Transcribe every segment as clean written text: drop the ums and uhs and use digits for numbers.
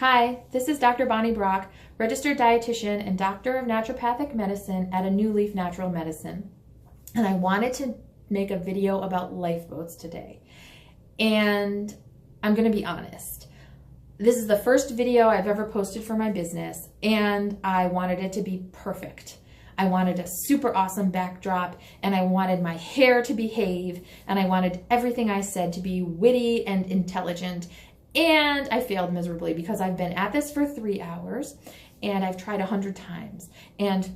Hi, this is Dr. Bonnie Brock, registered dietitian and doctor of naturopathic medicine at A New Leaf Natural Medicine. And I wanted to make a video about lifeboats today. And I'm going to be honest. This is the first video I've ever posted for my business, and I wanted it to be perfect. I wanted a super awesome backdrop, and I wanted my hair to behave, and I wanted everything I said to be witty and intelligent. And I failed miserably because I've been at this for 3 hours and I've tried 100 times and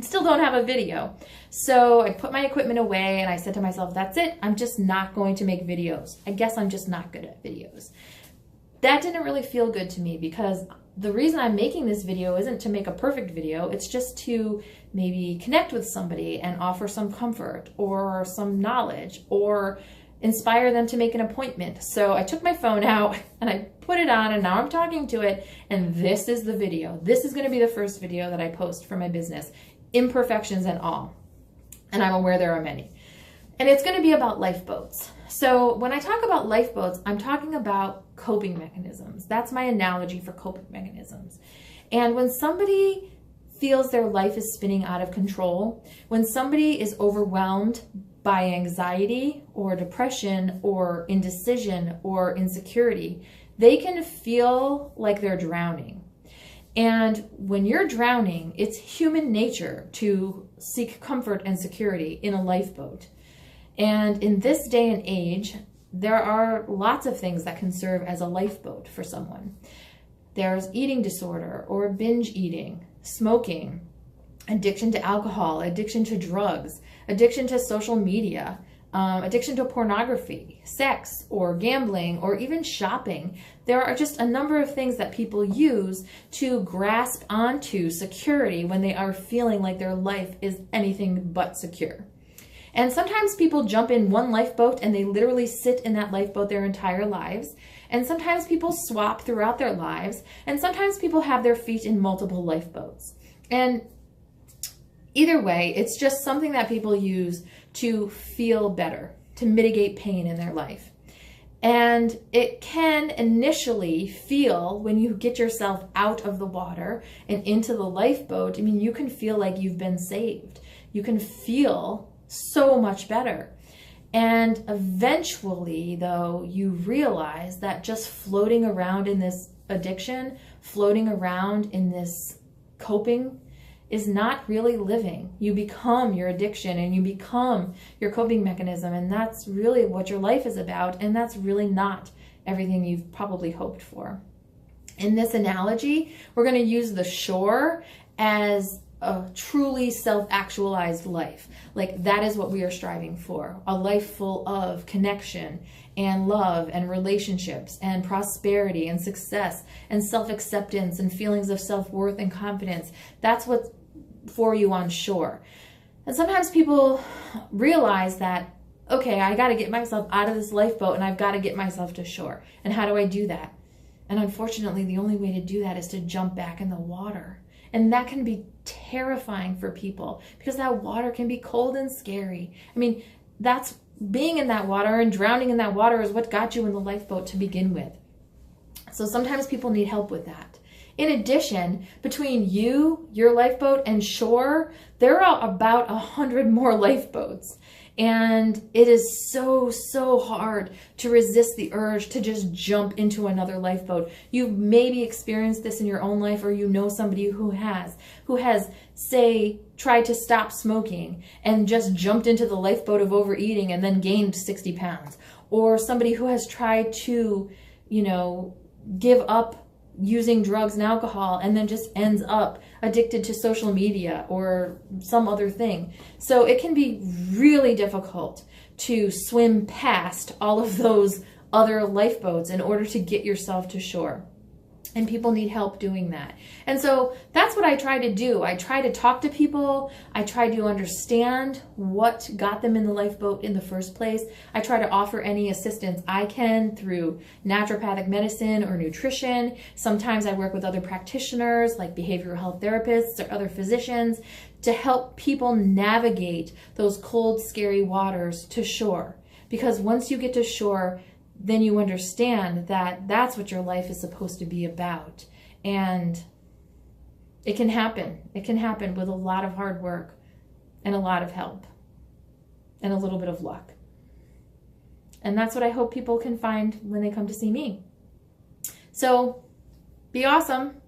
still don't have a video. So I put my equipment away and I said to myself, that's it. I'm just not going to make videos. I guess I'm just not good at videos. That didn't really feel good to me because the reason I'm making this video isn't to make a perfect video. It's just to maybe connect with somebody and offer some comfort or some knowledge or inspire them to make an appointment. So I took my phone out and I put it on, and now I'm talking to it, and this is the video. This is going to be the first video that I post for my business, imperfections and all. And I'm aware there are many. And it's going to be about lifeboats. So when I talk about lifeboats, I'm talking about coping mechanisms. That's my analogy for coping mechanisms. And when somebody feels their life is spinning out of control, when somebody is overwhelmed by anxiety or depression or indecision or insecurity, they can feel like they're drowning. And when you're drowning, it's human nature to seek comfort and security in a lifeboat. And in this day and age, there are lots of things that can serve as a lifeboat for someone. There's eating disorder or binge eating, smoking, addiction to alcohol, addiction to drugs, addiction to social media, addiction to pornography, sex, or gambling, or even shopping. There are just a number of things that people use to grasp onto security when they are feeling like their life is anything but secure. And sometimes people jump in one lifeboat and they literally sit in that lifeboat their entire lives. And sometimes people swap throughout their lives. And sometimes people have their feet in multiple lifeboats. And either way, it's just something that people use to feel better, to mitigate pain in their life. And it can initially feel, when you get yourself out of the water and into the lifeboat, I mean, you can feel like you've been saved. You can feel so much better. And eventually, though, you realize that just floating around in this addiction, floating around in this coping, is not really living. You become your addiction and you become your coping mechanism, and that's really what your life is about, and that's really not everything you've probably hoped for. In this analogy, we're going to use the shore as a truly self-actualized life. Like, that is what we are striving for. A life full of connection and love and relationships and prosperity and success and self-acceptance and feelings of self-worth and confidence. That's what's for you on shore. And sometimes people realize that, okay, I got to get myself out of this lifeboat and I've got to get myself to shore. And how do I do that? And unfortunately, the only way to do that is to jump back in the water. And that can be terrifying for people because that water can be cold and scary. I mean, that's being in that water, and drowning in that water is what got you in the lifeboat to begin with. So sometimes people need help with that. In addition, between you, your lifeboat, and shore, there are about 100 more lifeboats. And it is so, so hard to resist the urge to just jump into another lifeboat. You've maybe experienced this in your own life, or you know somebody who has, say, tried to stop smoking and just jumped into the lifeboat of overeating and then gained 60 pounds. Or somebody who has tried to, give up using drugs and alcohol and then just ends up addicted to social media or some other thing. So it can be really difficult to swim past all of those other lifeboats in order to get yourself to shore. And people need help doing that. And so that's what I try to do. I try to talk to people. I try to understand what got them in the lifeboat in the first place. I try to offer any assistance I can through naturopathic medicine or nutrition. Sometimes I work with other practitioners like behavioral health therapists or other physicians to help people navigate those cold, scary waters to shore. Because once you get to shore, then you understand that that's what your life is supposed to be about. And it can happen. It can happen with a lot of hard work and a lot of help and a little bit of luck. And that's what I hope people can find when they come to see me. So be awesome.